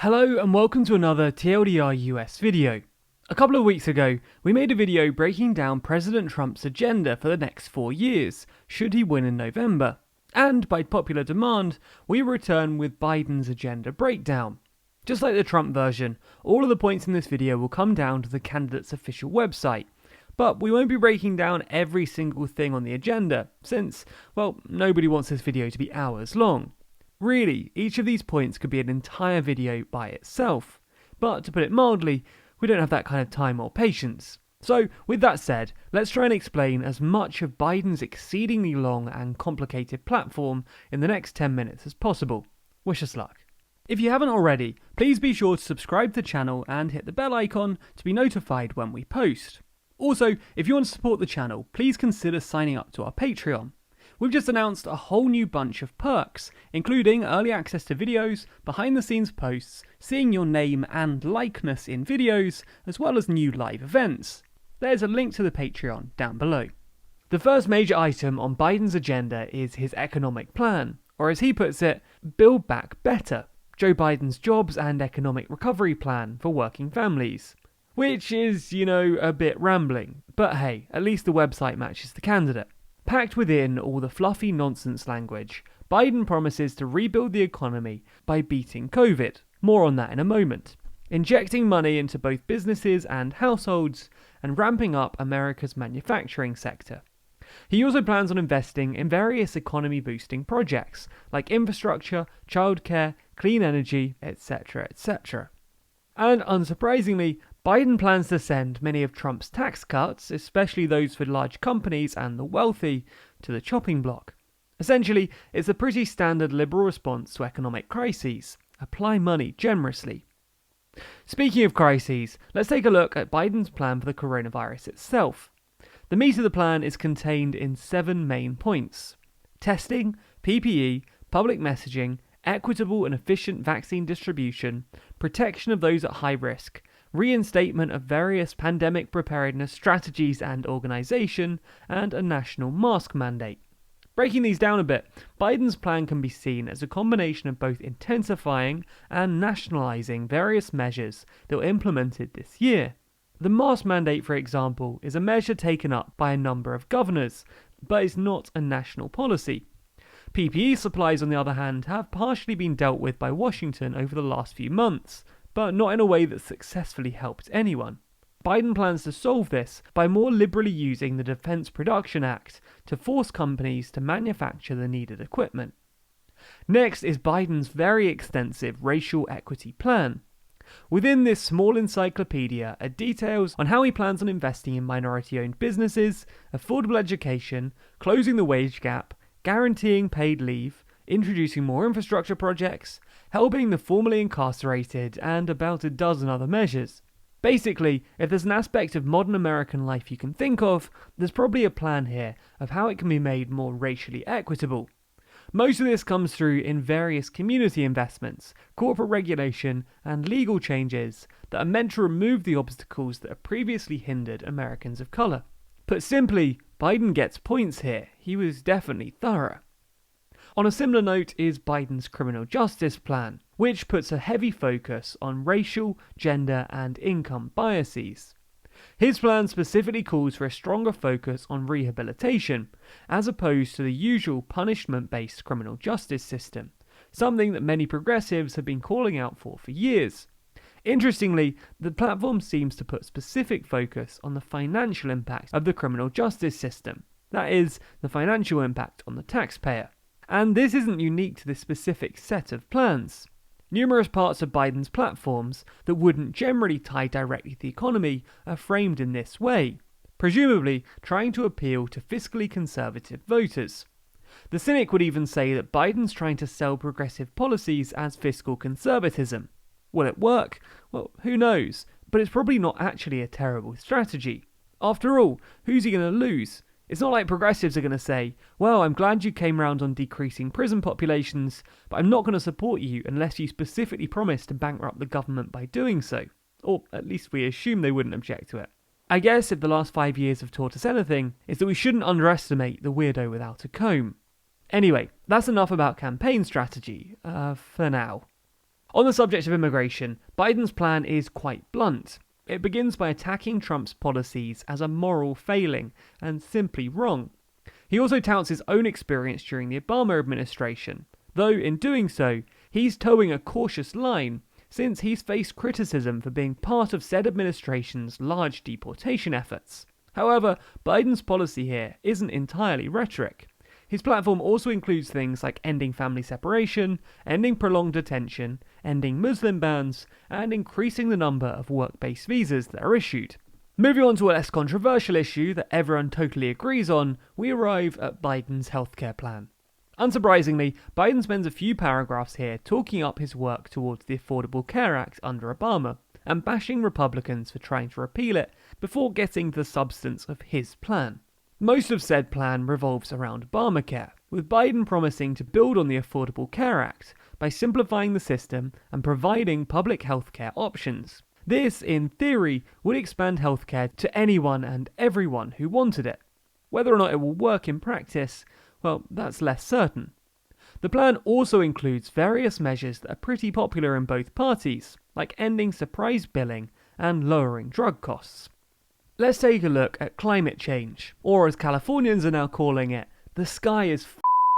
Hello and welcome to another TLDR US video. A couple of weeks ago, we made a video breaking down President Trump's agenda for the next 4 years, should he win in November. And by popular demand, we return with Biden's agenda breakdown. Just like the Trump version, all of the points in this video will come down to the candidate's official website. But we won't be breaking down every single thing on the agenda, since, well, nobody wants this video to be hours long. Really, each of these points could be an entire video by itself, but to put it mildly, we don't have that kind of time or patience. So, with that said, let's try and explain as much of Biden's exceedingly long and complicated platform in the next 10 minutes as possible. Wish us luck. If you haven't already, please be sure to subscribe to the channel and hit the bell icon to be notified when we post. Also, if you want to support the channel, please consider signing up to our Patreon. We've just announced a whole new bunch of perks, including early access to videos, behind the scenes posts, seeing your name and likeness in videos, as well as new live events. There's a link to the Patreon down below. The first major item on Biden's agenda is his economic plan, or as he puts it, Build Back Better, Joe Biden's jobs and economic recovery plan for working families. Which is, a bit rambling, but hey, at least the website matches the candidate. Packed within all the fluffy nonsense language, Biden promises to rebuild the economy by beating COVID. More on that in a moment. Injecting money into both businesses and households, and ramping up America's manufacturing sector. He also plans on investing in various economy-boosting projects, like infrastructure, childcare, clean energy, etc., etc. And unsurprisingly, Biden plans to send many of Trump's tax cuts, especially those for large companies and the wealthy, to the chopping block. Essentially, it's a pretty standard liberal response to economic crises. Apply money generously. Speaking of crises, let's take a look at Biden's plan for the coronavirus itself. The meat of the plan is contained in 7 main points: testing, PPE, public messaging, equitable and efficient vaccine distribution, protection of those at high risk, reinstatement of various pandemic preparedness strategies and organisation, and a national mask mandate. Breaking these down a bit, Biden's plan can be seen as a combination of both intensifying and nationalising various measures that were implemented this year. The mask mandate, for example, is a measure taken up by a number of governors, but is not a national policy. PPE supplies, on the other hand, have partially been dealt with by Washington over the last few months, but not in a way that successfully helped anyone. Biden plans to solve this by more liberally using the Defense Production Act to force companies to manufacture the needed equipment. Next is Biden's very extensive racial equity plan. Within this small encyclopedia are details on how he plans on investing in minority-owned businesses, affordable education, closing the wage gap, guaranteeing paid leave, introducing more infrastructure projects, helping the formerly incarcerated, and about a dozen other measures. Basically, if there's an aspect of modern American life you can think of, there's probably a plan here of how it can be made more racially equitable. Most of this comes through in various community investments, corporate regulation, and legal changes that are meant to remove the obstacles that have previously hindered Americans of colour. Put simply, Biden gets points here. He was definitely thorough. On a similar note is Biden's criminal justice plan, which puts a heavy focus on racial, gender, and income biases. His plan specifically calls for a stronger focus on rehabilitation, as opposed to the usual punishment-based criminal justice system, something that many progressives have been calling out for years. Interestingly, the platform seems to put specific focus on the financial impact of the criminal justice system, that is, the financial impact on the taxpayer. And this isn't unique to this specific set of plans. Numerous parts of Biden's platforms that wouldn't generally tie directly to the economy are framed in this way, presumably trying to appeal to fiscally conservative voters. The cynic would even say that Biden's trying to sell progressive policies as fiscal conservatism. Will it work? Well, who knows, but it's probably not actually a terrible strategy. After all, who's he going to lose? It's not like progressives are going to say, well, I'm glad you came round on decreasing prison populations, but I'm not going to support you unless you specifically promise to bankrupt the government by doing so. Or at least we assume they wouldn't object to it. I guess if the last 5 years have taught us anything, it's that we shouldn't underestimate the weirdo without a comb. Anyway, that's enough about campaign strategy, for now. On the subject of immigration, Biden's plan is quite blunt. It begins by attacking Trump's policies as a moral failing and simply wrong. He also touts his own experience during the Obama administration, though in doing so, he's towing a cautious line since he's faced criticism for being part of said administration's large deportation efforts. However, Biden's policy here isn't entirely rhetoric. His platform also includes things like ending family separation, ending prolonged detention, ending Muslim bans, and increasing the number of work-based visas that are issued. Moving on to a less controversial issue that everyone totally agrees on, we arrive at Biden's healthcare plan. Unsurprisingly, Biden spends a few paragraphs here talking up his work towards the Affordable Care Act under Obama, and bashing Republicans for trying to repeal it before getting to the substance of his plan. Most of said plan revolves around Obamacare, with Biden promising to build on the Affordable Care Act by simplifying the system and providing public healthcare options. This, in theory, would expand healthcare to anyone and everyone who wanted it. Whether or not it will work in practice, well, that's less certain. The plan also includes various measures that are pretty popular in both parties, like ending surprise billing and lowering drug costs. Let's take a look at climate change, or as Californians are now calling it, the sky is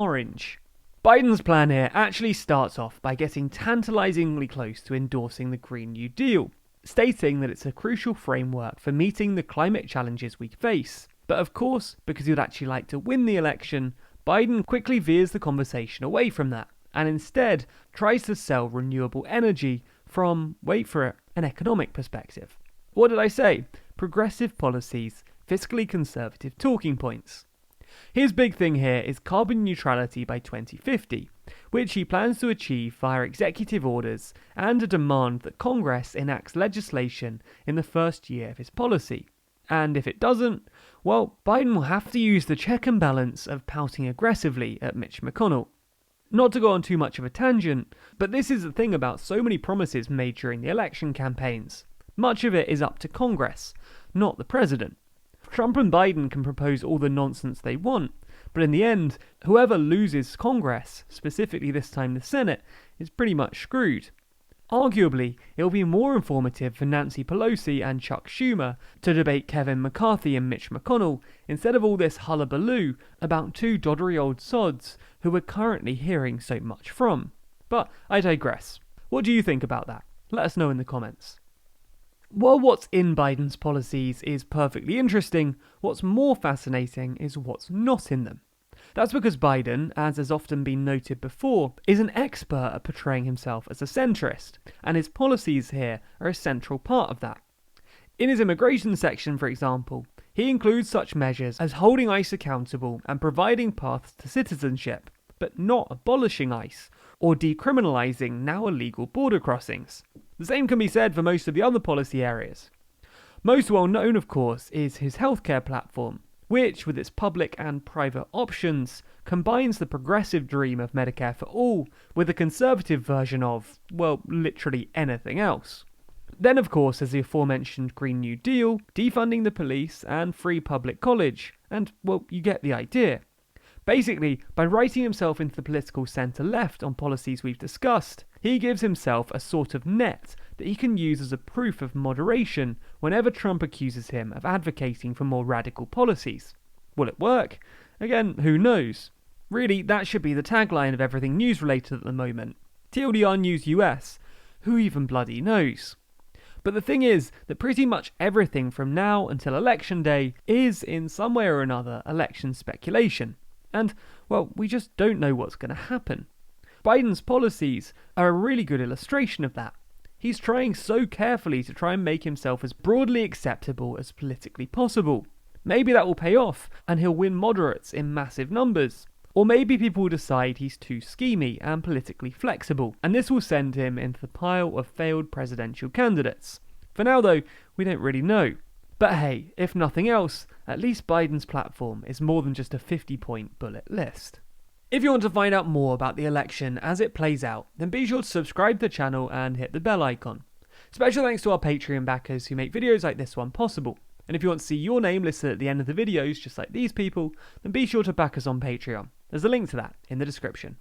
orange. Biden's plan here actually starts off by getting tantalizingly close to endorsing the Green New Deal, stating that it's a crucial framework for meeting the climate challenges we face. But of course, because he would actually like to win the election, Biden quickly veers the conversation away from that, and instead tries to sell renewable energy from, wait for it, an economic perspective. What did I say? Progressive policies, fiscally conservative talking points. His big thing here is carbon neutrality by 2050, which he plans to achieve via executive orders and a demand that Congress enacts legislation in the first year of his policy. And if it doesn't, well, Biden will have to use the check and balance of pouting aggressively at Mitch McConnell. Not to go on too much of a tangent, but this is the thing about so many promises made during the election campaigns. Much of it is up to Congress, not the president. Trump and Biden can propose all the nonsense they want, but in the end, whoever loses Congress, specifically this time the Senate, is pretty much screwed. Arguably, it will be more informative for Nancy Pelosi and Chuck Schumer to debate Kevin McCarthy and Mitch McConnell instead of all this hullabaloo about two doddery old sods who we're currently hearing so much from. But I digress. What do you think about that? Let us know in the comments. While what's in Biden's policies is perfectly interesting, what's more fascinating is what's not in them. That's because Biden, as has often been noted before, is an expert at portraying himself as a centrist, and his policies here are a central part of that. In his immigration section, for example, he includes such measures as holding ICE accountable and providing paths to citizenship, but not abolishing ICE, or decriminalising now illegal border crossings. The same can be said for most of the other policy areas. Most well known, of course, is his healthcare platform, which, with its public and private options, combines the progressive dream of Medicare for all with a conservative version of, well, literally anything else. Then, of course, there's the aforementioned Green New Deal, defunding the police, and free public college, and, well, you get the idea. Basically, by writing himself into the political centre-left on policies we've discussed, he gives himself a sort of net that he can use as a proof of moderation whenever Trump accuses him of advocating for more radical policies. Will it work? Again, who knows? Really, that should be the tagline of everything news-related at the moment. TLDR News US. Who even bloody knows? But the thing is that pretty much everything from now until election day is, in some way or another, election speculation. And, well, we just don't know what's going to happen. Biden's policies are a really good illustration of that. He's trying so carefully to try and make himself as broadly acceptable as politically possible. Maybe that will pay off, and he'll win moderates in massive numbers. Or maybe people will decide he's too schemy and politically flexible, and this will send him into the pile of failed presidential candidates. For now, though, we don't really know. But hey, if nothing else, at least Biden's platform is more than just a 50-point bullet list. If you want to find out more about the election as it plays out, then be sure to subscribe to the channel and hit the bell icon. Special thanks to our Patreon backers who make videos like this one possible. And if you want to see your name listed at the end of the videos, just like these people, then be sure to back us on Patreon. There's a link to that in the description.